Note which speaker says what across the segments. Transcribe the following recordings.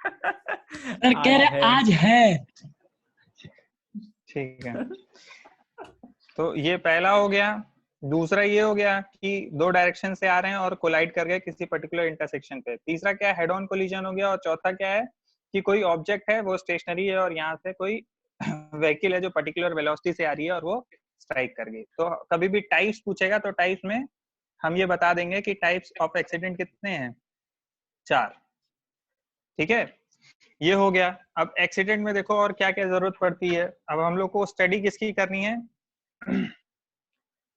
Speaker 1: Sir कह
Speaker 2: आज
Speaker 1: रहे
Speaker 2: है।
Speaker 1: आज है।
Speaker 2: ठीक है, तो ये पहला हो गया। दूसरा ये हो गया कि दो डायरेक्शन से आ रहे हैं और कोलाइड कर गए किसी पर्टिकुलर इंटरसेक्शन पे। तीसरा क्या है, हेड ऑन कोलिजन हो गया। और चौथा क्या है कि कोई ऑब्जेक्ट है वो स्टेशनरी है और यहाँ से कोई व्हीकल है जो पर्टिकुलर वेलोसिटी से आ रही है और वो स्ट्राइक कर गई। तो कभी भी टाइप्स पूछेगा तो टाइप्स में हम ये बता देंगे कि टाइप्स ऑफ एक्सीडेंट कितने हैं, 4। ठीक है, ये हो गया। अब एक्सीडेंट में देखो और क्या क्या जरूरत पड़ती है। अब हम लोग को स्टडी किसकी करनी है,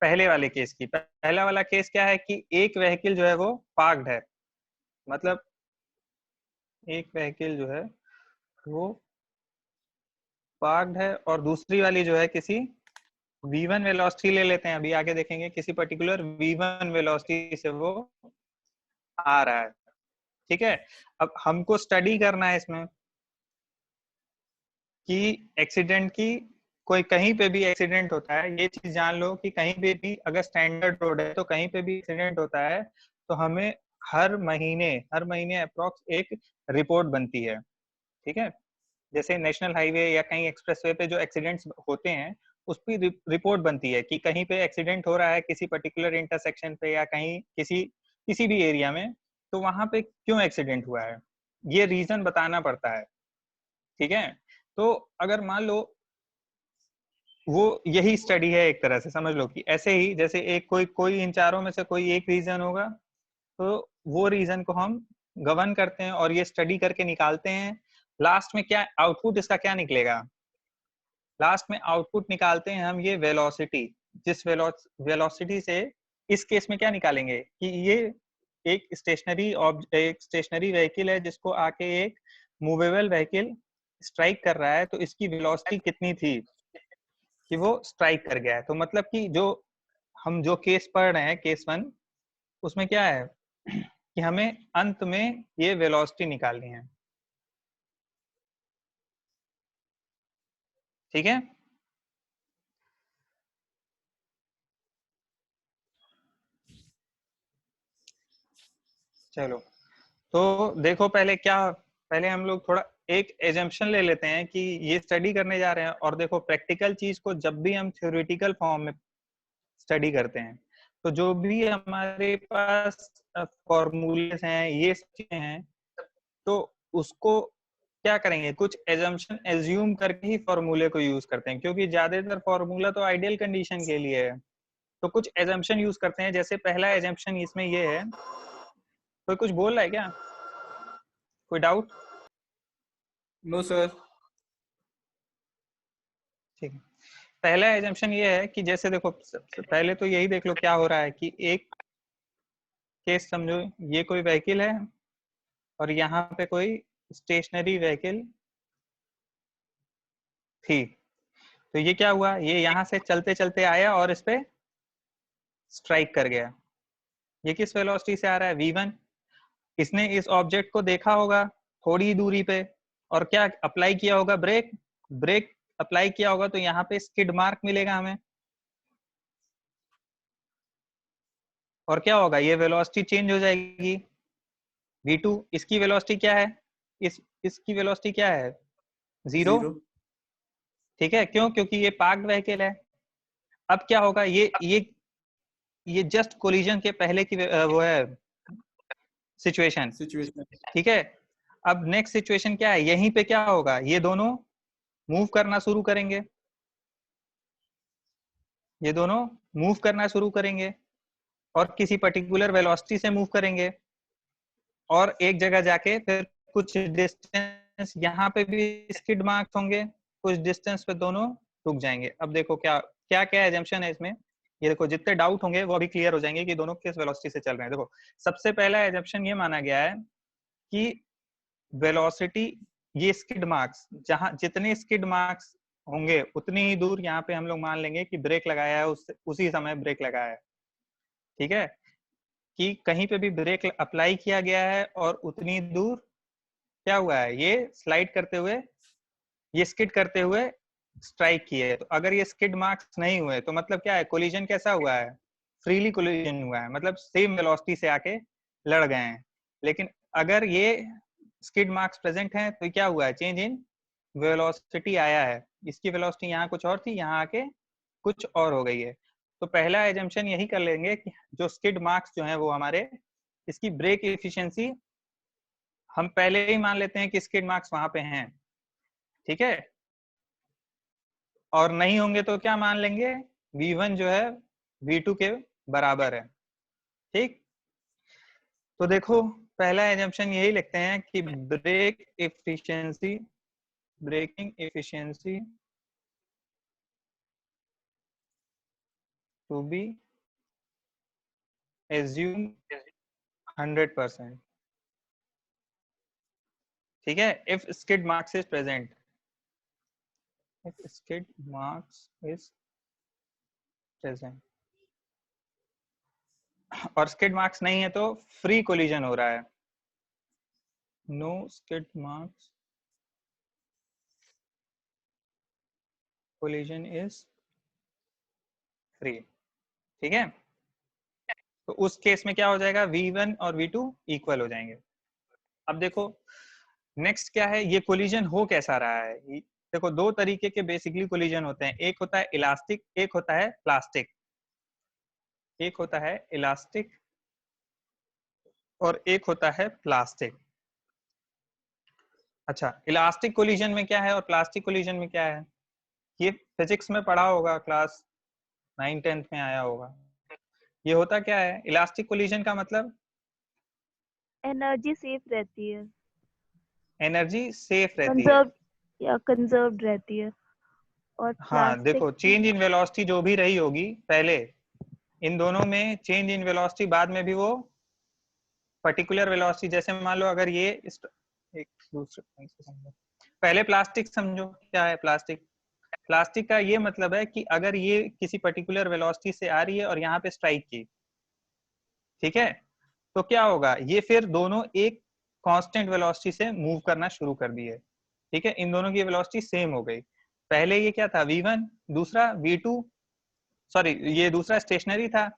Speaker 2: पहले वाले केस की। पहला वाला केस क्या है कि एक व्हीकल जो है वो पार्क्ड है, मतलब एक व्हीकल जो है वो पार्क्ड है और दूसरी वाली जो है किसी v1 वेलोसिटी ले लेते हैं, अभी आगे देखेंगे, किसी पर्टिकुलर v1 वेलोसिटी से वो आ रहा है। ठीक है, अब हमको स्टडी करना है इसमें कि एक्सीडेंट की, कोई कहीं पे भी एक्सीडेंट होता है, ये चीज जान लो कि कहीं पे भी अगर स्टैंडर्ड रोड है तो कहीं पे भी एक्सीडेंट होता है तो हमें हर महीने अप्रोक्स एक रिपोर्ट बनती है। ठीक है, जैसे नेशनल हाईवे या कहीं एक्सप्रेसवे पे जो एक्सीडेंट्स होते हैं उस पर रिपोर्ट बनती है कि कहीं पे एक्सीडेंट हो रहा है किसी पर्टिकुलर इंटरसेक्शन पे या कहीं किसी किसी भी एरिया में, तो वहां पे क्यों एक्सीडेंट हुआ है, ये रीजन बताना पड़ता है। ठीक है, तो अगर मान लो वो यही स्टडी है, एक तरह से समझ लो कि ऐसे ही जैसे एक कोई कोई इन चारों में से कोई एक रीजन होगा तो वो रीजन को हम गवर्न करते हैं और ये स्टडी करके निकालते हैं। लास्ट में क्या आउटपुट इसका क्या निकलेगा, लास्ट में आउटपुट निकालते हैं हम ये वेलोसिटी। जिस वेलोसिटी से इस केस में क्या निकालेंगे कि ये एक स्टेशनरी व्हीकल है जिसको आके एक मूवेबल व्हीकल स्ट्राइक कर रहा है, तो इसकी वेलोसिटी कितनी थी कि वो स्ट्राइक कर गया है। तो मतलब कि जो हम जो केस पढ़ रहे हैं केस 1, उसमें क्या है कि हमें अंत में ये वेलोसिटी निकालनी है। ठीक है, चलो तो देखो पहले क्या, पहले हम लोग थोड़ा एक एजम्पशन ले लेते हैं कि ये स्टडी करने जा रहे हैं। और देखो प्रैक्टिकल चीज को जब भी हम थ्योरेटिकल फॉर्म में स्टडी करते हैं तो जो भी हमारे पास फॉर्मूलेस हैं ये चीजें हैं, तो उसको क्या करेंगे, कुछ एजम्पशन एज्यूम करके ही फॉर्मूले को यूज करते हैं, क्योंकि ज्यादातर फॉर्मूला तो आइडियल कंडीशन के लिए है। तो कुछ एजम्पशन यूज करते हैं। जैसे पहला एजम्पशन इसमें ये है, कोई कुछ बोल रहा है क्या, कोई डाउट?
Speaker 3: No sir.
Speaker 2: ठीक है, पहला एजम्पशन ये है कि जैसे देखो सबसे पहले तो यही देख लो क्या हो रहा है कि एक केस समझो, ये कोई व्हीकल है और यहाँ पे कोई स्टेशनरी व्हीकल थी। तो ये क्या हुआ, ये यहाँ से चलते चलते आया और इस पे स्ट्राइक कर गया। ये किस वेलोसिटी से आ रहा है, v1। इसने इस ऑब्जेक्ट को देखा होगा थोड़ी दूरी पे और क्या अप्लाई किया होगा, ब्रेक। ब्रेक अप्लाई किया होगा तो यहाँ पे स्किड मार्क मिलेगा हमें। और क्या होगा, ये वेलोसिटी चेंज हो जाएगी v2। इसकी वेलोसिटी क्या है, इसकी वेलोसिटी क्या है, 0।
Speaker 3: 0।
Speaker 2: ठीक है, क्यों, क्योंकि ये पार्क्ड व्हीकल है। अब क्या होगा, ये जस्ट कोलिजन के पहले की वो है सिचुएशन।
Speaker 3: सिचुएशन।
Speaker 2: ठीक है, अब नेक्स्ट सिचुएशन क्या है, यहीं पे क्या होगा, ये दोनों मूव करना शुरू करेंगे, ये दोनों मूव करना शुरू करेंगे और किसी पर्टिकुलर वेलोसिटी से मूव करेंगे और एक जगह जाके फिर कुछ डिस्टेंस यहाँ पे भी स्किड मार्क्स होंगे, कुछ डिस्टेंस पे दोनों रुक जाएंगे। अब देखो क्या क्या क्या एजम्पशन है इसमें, ये देखो जितने डाउट होंगे वो अभी क्लियर हो जाएंगे कि दोनों किस वेलोसिटी से चल रहे हैं। देखो सबसे पहला एजम्पशन ये माना गया है कि वेलोसिटी, ये स्किड मार्क्स, जहां जितने स्किड मार्क्स होंगे उतनी ही दूर यहाँ पे हम लोग मान लेंगे कि ब्रेक लगाया है, उसी समय ब्रेक लगाया है। ठीक है, कि कहीं पे भी ब्रेक अप्लाई किया गया है और उतनी दूर क्या हुआ है, ये स्लाइड करते हुए, ये स्किड करते हुए स्ट्राइक किए है। तो अगर ये स्किड मार्क्स नहीं हुए तो मतलब क्या है, कोलिजन कैसा हुआ है, फ्रीली कोलिजन हुआ है, मतलब सेम वेलोसिटी से आके लड़ गए हैं। लेकिन अगर ये स्किड मार्क्स प्रेजेंट हैं तो क्या हुआ है, चेंज इन वेलोसिटी आया है। इसकी वेलोसिटी यहाँ कुछ और थी, यहाँ आके कुछ और हो गई है। तो पहला एजम्पशन यही कर लेंगे कि जो स्किड मार्क्स जो है वो हमारे, इसकी ब्रेक एफिशिएंसी हम पहले ही मान लेते हैं कि स्किड मार्क्स वहां पे हैं, ठीक है। और नहीं होंगे तो क्या मान लेंगे, V1 जो है V2 के बराबर है, ठीक। तो देखो पहला एजम्पशन यही लिखते हैं कि braking efficiency to be assume 100%, ठीक है। If skid marks is present, if skid marks is present, और skid marks नहीं है तो फ्री कोलिजन हो रहा है, no skid marks collision is free, ठीक है। तो उस केस में क्या हो जाएगा, V1 और V2 इक्वल हो जाएंगे। अब देखो नेक्स्ट क्या है, ये कोलिजन हो कैसा रहा है। देखो दो तरीके के बेसिकली कोलिजन होते हैं, एक होता है इलास्टिक, एक होता है प्लास्टिक। एक होता है इलास्टिक और एक होता है प्लास्टिक। अच्छा, इलास्टिक कोलिजन में क्या है और प्लास्टिक कोलिजन में क्या है, ये फिजिक्स में पढ़ा होगा, क्लास 9-10 में आया होगा। ये होता क्या है, इलास्टिक कोलिजन का मतलब
Speaker 1: एनर्जी सेफ रहती है,
Speaker 2: एनर्जी सेफ रहती है,
Speaker 1: कंजर्व्ड रहती है। और
Speaker 2: हाँ।
Speaker 1: प्लास्टिक
Speaker 2: देखो चेंज इन वेलोसिटी जो भी रही होगी पहले, इन दोनों में चेंज इन वेलोसिटी बाद में भी वो पर्टिकुलर वेलोसिटी, जैसे मान लो अगर ये एक दूसरे पहले प्लास्टिक समझो क्या है प्लास्टिक। प्लास्टिक का ये मतलब है कि अगर ये किसी पर्टिकुलर वेलोसिटी से आ रही है और यहाँ पे स्ट्राइक की, ठीक है, तो क्या होगा, ये फिर दोनों एक कांस्टेंट वेलोसिटी से मूव करना शुरू कर दिए, ठीक है। इन दोनों की वेलोसिटी सेम हो गई। पहले ये क्या था, V1, दूसरा V2, सॉरी ये दूसरा स्टेशनरी था,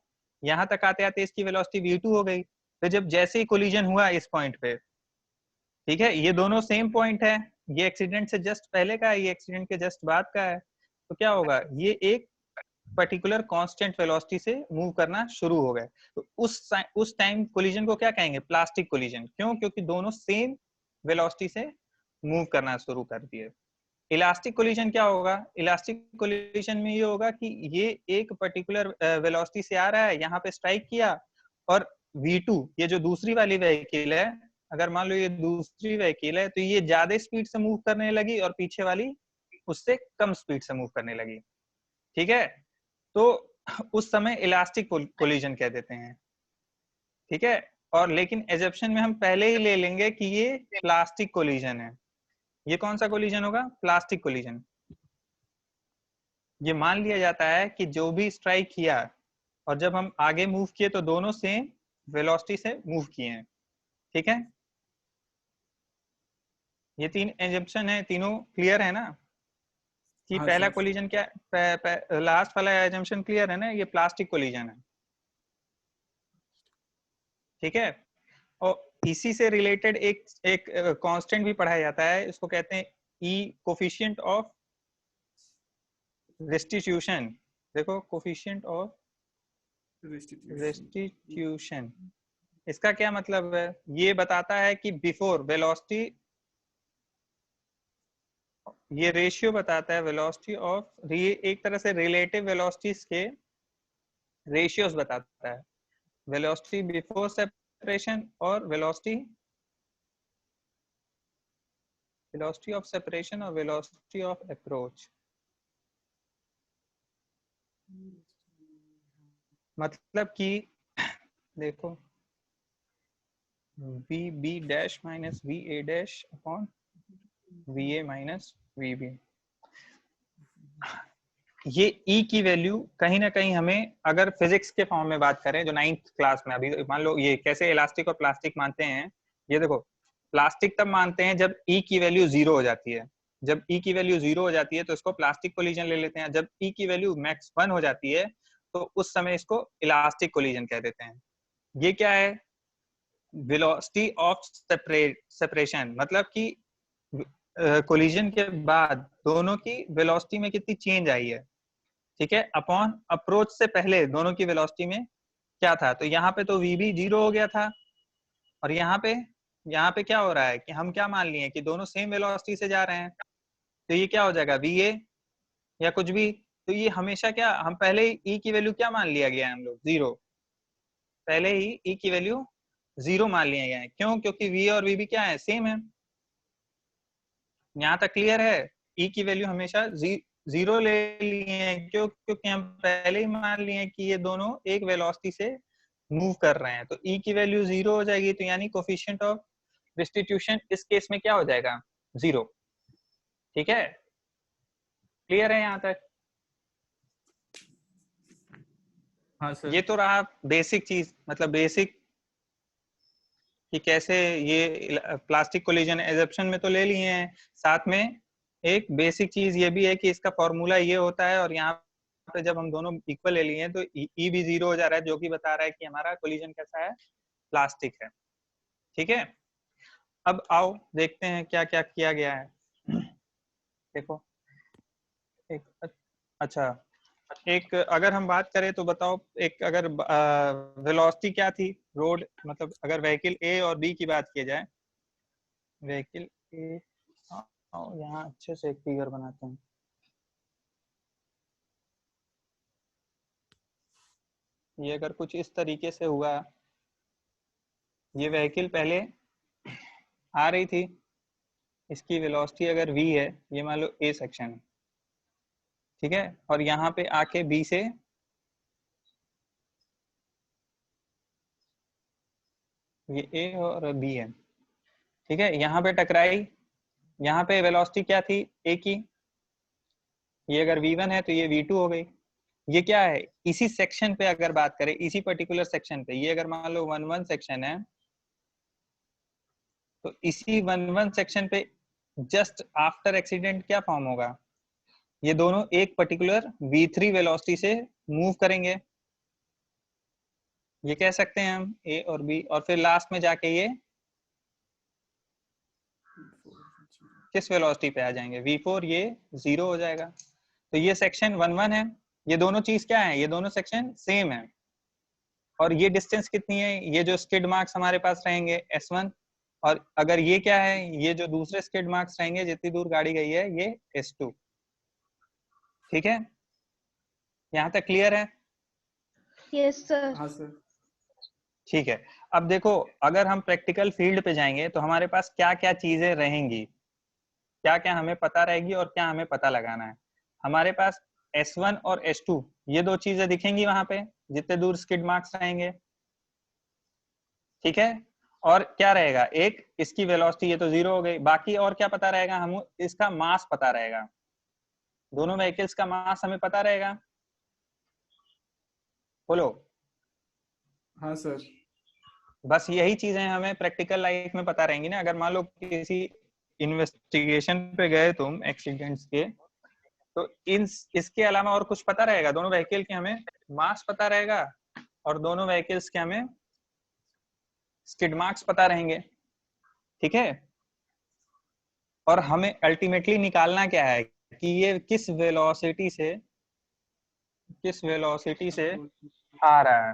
Speaker 2: यहाँ तक आते आते इसकी वेलोसिटी V2 हो गई। तो जब जैसे ही कोलिजन हुआ इस पॉइंट पे, ठीक है, ये दोनों सेम पॉइंट है, ये एक्सीडेंट से जस्ट पहले का है, ये एक्सीडेंट के जस्ट बाद का है, तो क्या होगा, ये एक पर्टिकुलर कांस्टेंट वेलोसिटी से मूव करना शुरू हो गए। तो उस टाइम कोलिजन को क्या कहेंगे, प्लास्टिक कोलिजन। क्यों, क्योंकि दोनों सेम वेलोसिटी से मूव करना शुरू कर दिए। इलास्टिक कोलिजन क्या होगा, इलास्टिक कोलिजन में ये होगा कि ये एक पर्टिकुलर वेलोसिटी से आ रहा है, यहाँ पे स्ट्राइक किया, और V2 ये जो दूसरी वाली व्हीकल है, अगर मान लो ये दूसरी व्हीकल है, तो ये ज्यादा स्पीड से मूव करने लगी और पीछे वाली उससे कम स्पीड से मूव करने लगी, ठीक है। तो उस समय इलास्टिक कोलिजन कह देते हैं, ठीक है। और लेकिन एजप्शन में हम पहले ही ले लेंगे कि ये प्लास्टिक कोलिजन है। ये कौन सा कोलिजन होगा, प्लास्टिक कोलिजन। ये मान लिया जाता है कि जो भी स्ट्राइक किया और जब हम आगे मूव किए तो दोनों सेम वेलोसिटी से मूव किए हैं, ठीक है। ये तीन एजम्पशन है, तीनों क्लियर है ना, कि
Speaker 3: हाँ
Speaker 2: पहला
Speaker 3: सर।
Speaker 2: कोलिजन क्या, लास्ट वाला एजम्पशन क्लियर है ना, ये प्लास्टिक कोलिजन है, ठीक है। और इसी से रिलेटेड एक एक कांस्टेंट भी पढ़ाया जाता है, इसको कहते हैं ई कोफिशिएंट ऑफ रेस्टिट्यूशन। देखो कोफिशिएंट ऑफ रेस्टिट्यूशन, इसका क्या मतलब है, ये बताता है कि बिफोर वेलोसिटी, ये रेशियो बताता है वेलोसिटी ऑफ, ये एक तरह से रिलेटिव वेलोसिटीज के रेशियोज बताता है, वेलोसिटी बिफोर सेपरेशन और वेलोसिटी ऑफ सेपरेशन और वेलोसिटी ऑफ अप्रोच। मतलब कि देखो VB dash minus VA dash upon VA minus VB, ये E की वैल्यू कहीं ना कहीं हमें, अगर फिजिक्स के फॉर्म में बात करें जो 9th क्लास में, अभी मान लो ये कैसे इलास्टिक और प्लास्टिक मानते हैं, ये देखो प्लास्टिक तब मानते हैं जब E की वैल्यू 0 हो जाती है। जब E की वैल्यू 0 हो जाती है तो इसको प्लास्टिक कोलिजन ले लेते हैं, जब E की वैल्यू मैक्स 1 हो जाती है तो उस समय इसको इलास्टिक कोलिजन कह देते हैं। ये क्या है, वेलोसिटी ऑफ सेपरेशन, मतलब कि कोलिजन के बाद दोनों की वेलोसिटी में कितनी चेंज आई है, ठीक है, अपॉन अप्रोच से पहले दोनों की वेलोसिटी में क्या था। तो यहाँ पे तो वी भी 0 हो गया था, और यहाँ पे क्या हो रहा है कि हम क्या मान लिए कि दोनों सेम वेलोसिटी से जा रहे हैं, तो ये क्या हो जाएगा वी ए या कुछ भी। तो ये हमेशा क्या, हम पहले ही ई की वैल्यू क्या मान लिया गया है, हम लोग 0, पहले ही ई की वैल्यू 0 मान लिया गया है। क्यों? क्योंकि वी और वी भी क्या है, सेम है। यहाँ तक क्लियर है? ई की वैल्यू हमेशा 0 ले लिए हैं, क्यों? क्योंकि हम पहले ही मान लिए हैं कि ये दोनों एक वेलोसिटी से मूव कर रहे हैं। तो ई की वैल्यू 0 हो जाएगी, तो यानी कोफिशिएंट ऑफ रिस्टिट्यूशन इस केस में क्या हो जाएगा, 0। ठीक है, क्लियर है यहाँ तक?
Speaker 3: हाँ सर।
Speaker 2: ये तो रहा बेसिक चीज, मतलब बेसिक कि कैसे ये प्लास्टिक कोलिजन एजप्शन में तो ले लिए हैं, साथ में एक बेसिक चीज ये भी है कि इसका फॉर्मूला ये होता है, और यहाँ पे जब हम दोनों इक्वल ले लिए हैं तो ई भी 0 हो जा रहा है, जो कि बता रहा है कि हमारा कोलिजन कैसा है, प्लास्टिक है। ठीक है, अब आओ देखते हैं क्या क्या किया गया है। देखो एक, अच्छा एक अगर हम बात करें तो बताओ, एक अगर वेलोसिटी क्या थी रोड, मतलब अगर व्हीकल ए और बी की बात की जाए, व्हीकल ए, यहाँ अच्छे से एक फिगर बनाते हैं। ये अगर कुछ इस तरीके से हुआ, ये व्हीकल पहले आ रही थी, इसकी वेलोसिटी अगर v है, ये मान लो ए सेक्शन है, ठीक है, और यहाँ पे आके बी से ये ए और बी है, ठीक है, यहाँ पे टकराई, यहाँ पे वेलोसिटी क्या थी ए की, ये अगर v1 है तो ये v2 हो गई। ये क्या है, इसी सेक्शन पे अगर बात करें, इसी पर्टिकुलर सेक्शन पे, ये अगर मान लो 1-1 सेक्शन है, तो इसी 1-1 सेक्शन पे जस्ट आफ्टर एक्सीडेंट क्या फॉर्म होगा, ये दोनों एक पर्टिकुलर v3 वेलोसिटी से मूव करेंगे, ये कह सकते हैं हम ए और बी, और फिर लास्ट में जाके ये किस वेलोसिटी पे आ जाएंगे, v4, ये 0 हो जाएगा। तो ये सेक्शन 1-1 है, ये दोनों चीज क्या है, ये दोनों सेक्शन सेम है, और ये डिस्टेंस कितनी है, ये जो स्किड मार्क्स हमारे पास रहेंगे S1, और अगर ये क्या है, ये जो दूसरे स्किड मार्क्स रहेंगे जितनी दूर गाड़ी गई है, ये S2। ठीक है, यहाँ तक क्लियर है?
Speaker 1: Yes sir.
Speaker 3: हाँ सर।
Speaker 2: ठीक है, अब देखो अगर हम प्रैक्टिकल फील्ड पे जाएंगे तो हमारे पास क्या क्या चीजें रहेंगी, क्या क्या हमें पता रहेगी और क्या हमें पता लगाना है। हमारे पास S1 और S2 ये दो चीजें दिखेंगी वहां पे जितने दूर स्किड मार्क्स रहेंगे, ठीक है, और क्या रहेगा, एक इसकी वेलोसिटी, ये तो 0 हो गई, बाकी और क्या पता रहेगा, हम इसका मास पता रहेगा, दोनों व्हीकल्स का मास हमें पता रहेगा, बोलो।
Speaker 3: हाँ सर।
Speaker 2: बस यही चीजें हमें प्रैक्टिकल लाइफ में पता रहेंगी ना। अगर मान लो किसी इन्वेस्टिगेशन पे गए तुम एक्सीडेंट्स के, तो इसके अलावा और कुछ पता रहेगा, दोनों व्हीकल के हमें मास पता रहेगा और दोनों व्हीकल्स के हमें स्किड मार्क्स पता रहेंगे, ठीक है, और हमें अल्टीमेटली निकालना क्या है कि ये किस वेलोसिटी से आ रहा है,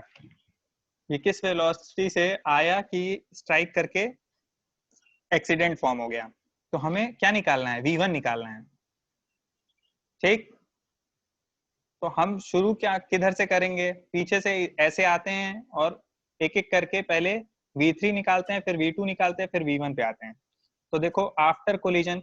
Speaker 2: ये किस वेलोसिटी से आया कि स्ट्राइक करके एक्सीडेंट फॉर्म हो गया। तो हमें क्या निकालना है, v1 निकालना है, ठीक। तो हम शुरू क्या किधर से करेंगे, पीछे से ऐसे आते हैं और एक एक करके पहले v3 निकालते हैं, फिर v2 निकालते हैं, फिर v1 पे आते हैं। तो देखो आफ्टर कोलिजन,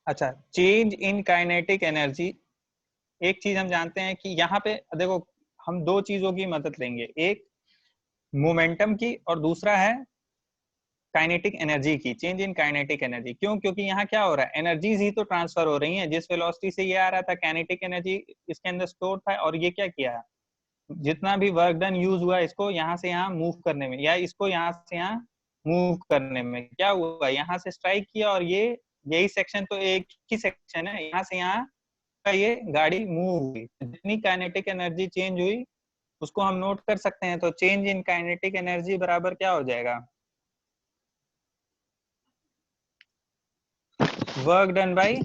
Speaker 2: अच्छा, चेंज इन काइनेटिक एनर्जी, एक चीज हम जानते हैं कि यहाँ पे देखो हम दो चीजों की मदद लेंगे, एक मोमेंटम की और दूसरा है काइनेटिक एनर्जी की, चेंज इन काइनेटिक एनर्जी। क्यों? क्योंकि यहाँ क्या हो रहा है, एनर्जीज ही तो ट्रांसफर हो रही हैं, जिस वेलोसिटी से ये आ रहा था काइनेटिक एनर्जी इसके अंदर स्टोर था, और ये क्या किया, जितना भी वर्क डन यूज हुआ इसको यहाँ से यहाँ मूव करने में, या इसको यहाँ से यहाँ मूव करने में, क्या हुआ, यहाँ से स्ट्राइक किया, और ये यही सेक्शन तो एक ही सेक्शन है, यहाँ से यहाँ आपका ये गाड़ी मूव हुई, जितनी काइनेटिक एनर्जी चेंज हुई उसको हम नोट कर सकते हैं। तो चेंज इन काइनेटिक एनर्जी बराबर क्या हो जाएगा, वर्क डन बाय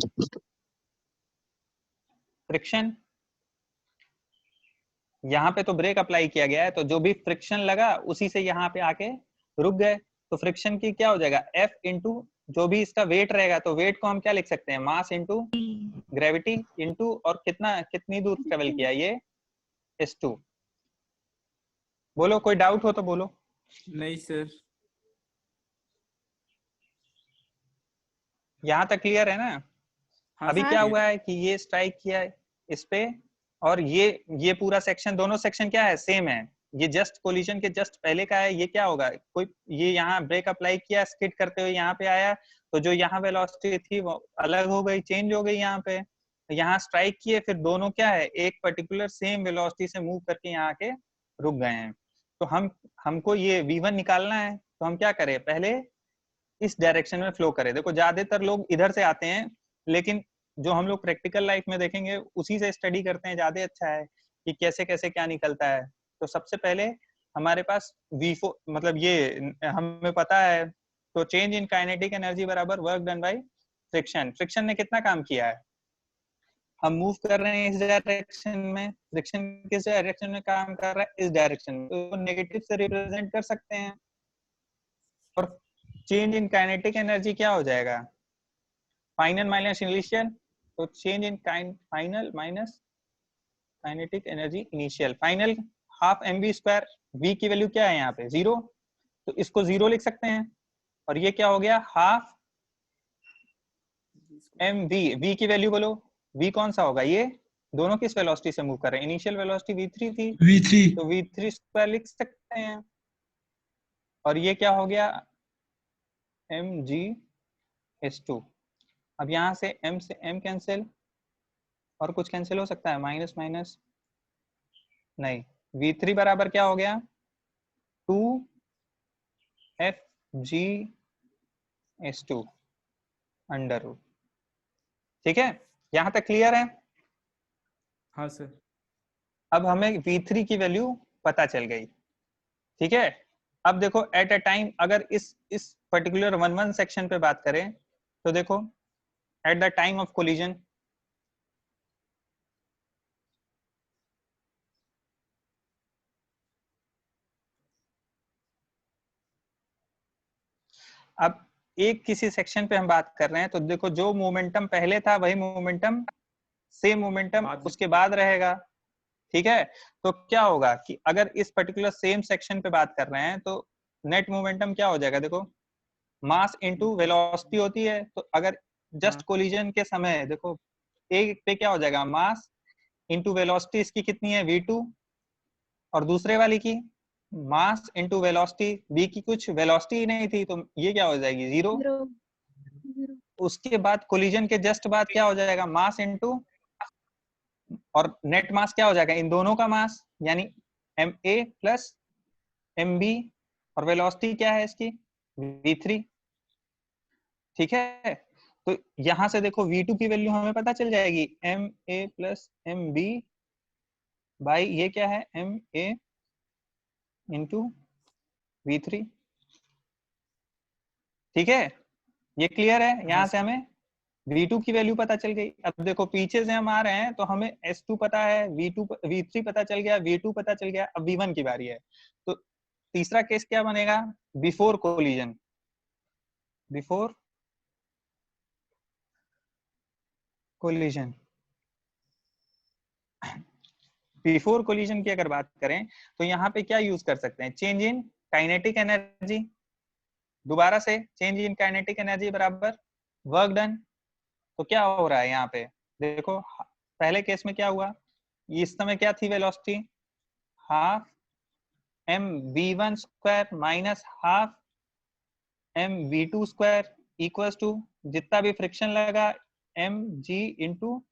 Speaker 2: फ्रिक्शन। यहाँ पे तो ब्रेक अप्लाई किया गया है, तो जो भी फ्रिक्शन लगा उसी से यहाँ पे आके रुक गए। तो फ्रिक्शन की क्या हो जाएगा, F इंटू जो भी इसका वेट रहेगा, तो वेट को हम क्या लिख सकते हैं, मास इंटू ग्रेविटी इंटू, और कितनी दूर ट्रेवल किया ये, S2। बोलो, कोई डाउट हो तो बोलो।
Speaker 3: नहीं सर।
Speaker 2: यहाँ तक क्लियर है ना।
Speaker 3: हाँ
Speaker 2: अभी
Speaker 3: सर,
Speaker 2: क्या
Speaker 3: clear।
Speaker 2: हुआ है कि ये स्ट्राइक किया है इस पे, और ये पूरा सेक्शन, दोनों सेक्शन क्या है, सेम है। ये जस्ट कोलिजन के जस्ट पहले का है। ये क्या होगा, कोई ये यहाँ ब्रेक अप्लाई किया, स्किड करते हुए यहाँ पे आया, तो जो यहाँ वेलोसिटी थी वो अलग हो गई, चेंज हो गई यहाँ पे। यहाँ स्ट्राइक किए, फिर दोनों क्या है, एक पर्टिकुलर सेम वेलोसिटी से मूव करके यहाँ आके रुक गए हैं। तो हमको ये V1 निकालना है, तो हम क्या करें, पहले इस डायरेक्शन में फ्लो करें। देखो ज्यादातर लोग इधर से आते हैं, लेकिन जो हम लोग प्रैक्टिकल लाइफ में देखेंगे उसी से स्टडी करते हैं, ज्यादा अच्छा है कि कैसे कैसे क्या निकलता है। तो सबसे पहले हमारे पास V4 मतलब ये हमें पता है, तो चेंज इन काइनेटिक एनर्जी बराबर work done by friction. Friction ने कितना काम किया है, हम मूव कर रहे हैं इस डायरेक्शन में, फ्रिक्शन किस डायरेक्शन में काम कर रहा है, इस डायरेक्शन में, तो नेगेटिव से रिप्रेजेंट कर सकते हैं। और चेंज इन काइनेटिक एनर्जी क्या हो जाएगा, फाइनल माइनस इनिशियल, तो change in final minus kinetic energy initial. Final half mv², v की वैल्यू क्या है यहाँ पे 0, तो इसको 0 लिख सकते हैं। और ये क्या हो गया, हाफ mv, v की वैल्यू बोलो, v कौन सा होगा, ये दोनों किस वेलोसिटी से मूव कर रहे हैं, इनिशियल वेलोसिटी v3 थी,
Speaker 4: V3
Speaker 2: तो v3² लिख सकते हैं। और ये क्या हो गया, mg/s2। अब यहाँ से m से m कैंसिल, और कुछ कैंसिल हो सकता है, माइनस माइनस नहीं, v3 बराबर क्या हो गया, 2fg/s2 अंडर रूट। ठीक है, यहां तक क्लियर है।
Speaker 3: हाँ सर।
Speaker 2: अब हमें v3 की वैल्यू पता चल गई। ठीक है, अब देखो एट अ टाइम, अगर इस पर्टिकुलर 1-1 सेक्शन पे बात करें, तो देखो at the time of collision, अब एक किसी सेक्शन पे हम बात कर रहे हैं, तो देखो जो मोमेंटम पहले था वही मोमेंटम, सेम मोमेंटम
Speaker 3: बाद में-
Speaker 2: उसके बाद रहेगा। ठीक है, तो क्या होगा कि अगर इस पर्टिकुलर सेम सेक्शन पे बात कर रहे हैं, तो नेट मोमेंटम क्या हो जाएगा, देखो मास इनटू वेलोसिटी होती है, तो अगर जस्ट
Speaker 3: हाँ।
Speaker 2: कोलिजन के समय देखो एक पे क्या हो जाएगा, मास इनटू वेलोसिटी, इसकी कितनी है v2, और दूसरे वाली की मास इनटू वेलोसिटी, v की कुछ वेलोसिटी ही नहीं थी, तो ये क्या हो जाएगी 0।
Speaker 1: 0
Speaker 2: उसके बाद कोलिजन के जस्ट बाद क्या हो जाएगा, मास इनटू, और नेट मास क्या हो जाएगा, इन दोनों का मास, यानी ma प्लस mb, और वेलोसिटी क्या है इसकी v3। ठीक है, तो यहां से देखो v2 की वैल्यू हमें पता चल जाएगी, ma प्लस mb बाई ये क्या है, ma इंटू v3। ठीक है, ये क्लियर है,
Speaker 3: हाँ
Speaker 2: यहां से
Speaker 3: सर।
Speaker 2: हमें v2 की वैल्यू पता चल गई। अब देखो पीछे से हम आ रहे हैं, तो हमें s2 पता है, v3 पता चल गया, v2 पता चल गया, अब v1 की बारी है। तो तीसरा केस क्या बनेगा, before collision. Before collision, before collision की अगर बात करें, तो यहाँ पे क्या यूज कर सकते हैं, चेंज इन काइनेटिक एनर्जी। दोबारा से चेंज इन काइनेटिक एनर्जी बराबर वर्क डन। तो क्या हो रहा है यहाँ पे, देखो पहले केस में क्या हुआ, इस समय क्या थी velocity, half mv1² minus half mv2² equals to जितना भी फ्रिक्शन लगा mg इंटू,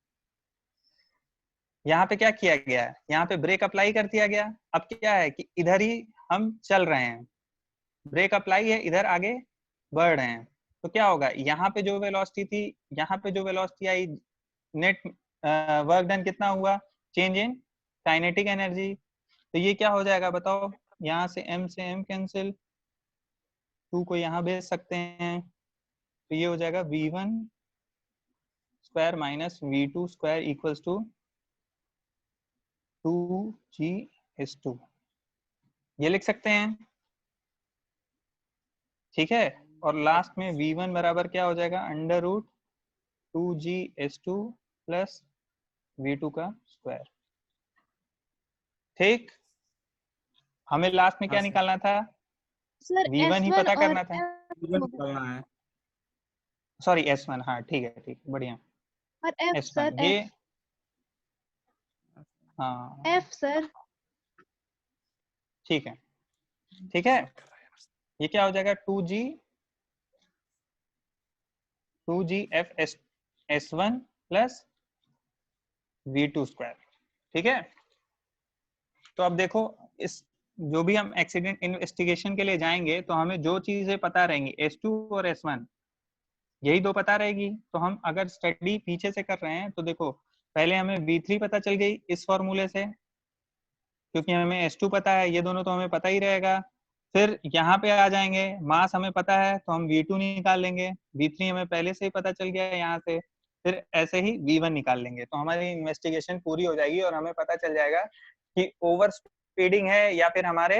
Speaker 2: यहाँ पे क्या किया गया है, यहाँ पे ब्रेक अप्लाई कर दिया गया। अब क्या है कि इधर ही हम चल रहे हैं, ब्रेक अप्लाई है, इधर आगे बढ़ रहे हैं, तो क्या होगा, यहाँ पे जो वेलोसिटी थी, यहाँ पे जो वेलोसिटी आई, नेट वर्क डन कितना हुआ, चेंज इन काइनेटिक एनर्जी। तो ये क्या हो जाएगा बताओ, यहाँ से m कैंसिल, 2 को यहाँ भेज सकते हैं, तो ये हो जाएगा v1 square minus v2 square equals to 2g/2, ये लिख सकते हैं, ठीक है। और लास्ट में v1 बराबर क्या हो जाएगा, under root 2g/2 plus v2 का स्क्वायर, ठीक। हमें लास्ट में क्या
Speaker 3: हाँ सर,
Speaker 2: निकालना था,
Speaker 1: सर
Speaker 2: v1 ही
Speaker 1: S1
Speaker 2: पता
Speaker 1: और
Speaker 2: करना था,
Speaker 3: जीवन निकालना है।
Speaker 2: सॉरी s1, हाँ ठीक है, ठीक है, बढ़िया।
Speaker 1: और F
Speaker 2: s1
Speaker 1: सर,
Speaker 2: ये,
Speaker 1: F
Speaker 2: हाँ
Speaker 1: F सर,
Speaker 2: ठीक है, ठीक है। ये क्या हो जाएगा, 2g f s1 plus v2 square, ठीक है। तो अब देखो, इस जो भी हम एक्सीडेंट इन्वेस्टिगेशन के लिए जाएंगे तो हमें जो चीजें पता रहेंगी S2 और S1, यही दो पता रहेगी। तो हम अगर स्टडी पीछे से कर रहे हैं तो देखो, पहले हमें V3 पता चल गई इस फॉर्मूले से, क्योंकि हमें S2 पता है, ये दोनों तो हमें पता ही रहेगा। फिर यहाँ पे आ जाएंगे, मास हमें पता है तो हम V2 निकाल लेंगे, V3 हमें पहले से ही पता चल गया है यहाँ से, फिर ऐसे ही V1 निकाल लेंगे, तो हमारी इन्वेस्टिगेशन पूरी हो जाएगी और हमें पता चल जाएगा कि ओवर स्पीडिंग है या फिर हमारे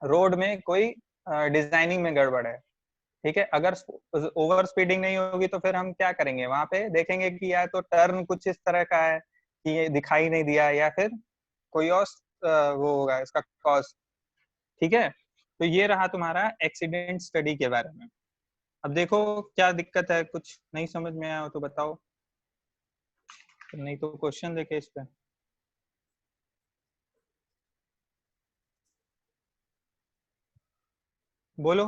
Speaker 2: रोड में कोई डिजाइनिंग में गड़बड़ है, ठीक है। अगर ओवर स्पीडिंग नहीं होगी तो फिर हम क्या करेंगे, वहां पे देखेंगे कि या तो टर्न कुछ इस तरह का है कि ये दिखाई नहीं दिया, या फिर कोई और वो होगा इसका कॉज, ठीक है। तो ये रहा तुम्हारा एक्सीडेंट स्टडी के बारे में। अब देखो क्या दिक्कत है, कुछ नहीं समझ में आया हो तो बताओ, नहीं तो क्वेश्चन देखे इस पे। बोलो।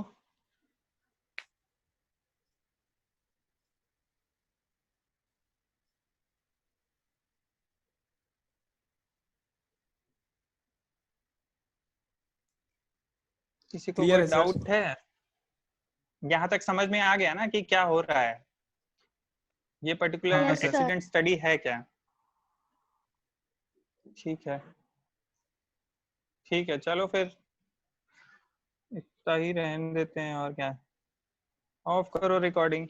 Speaker 2: किसी को
Speaker 3: क्लियर
Speaker 2: कोई
Speaker 3: है सर?
Speaker 2: डाउट है? यहाँ तक समझ में आ गया ना कि क्या हो रहा है, ये पर्टिकुलर
Speaker 3: हाँ
Speaker 1: yes
Speaker 3: sir.
Speaker 1: Sir.
Speaker 2: Accident study है क्या? ठीक है, ठीक है, चलो फिर इतना ही रहने देते हैं, और क्या, ऑफ करो रिकॉर्डिंग।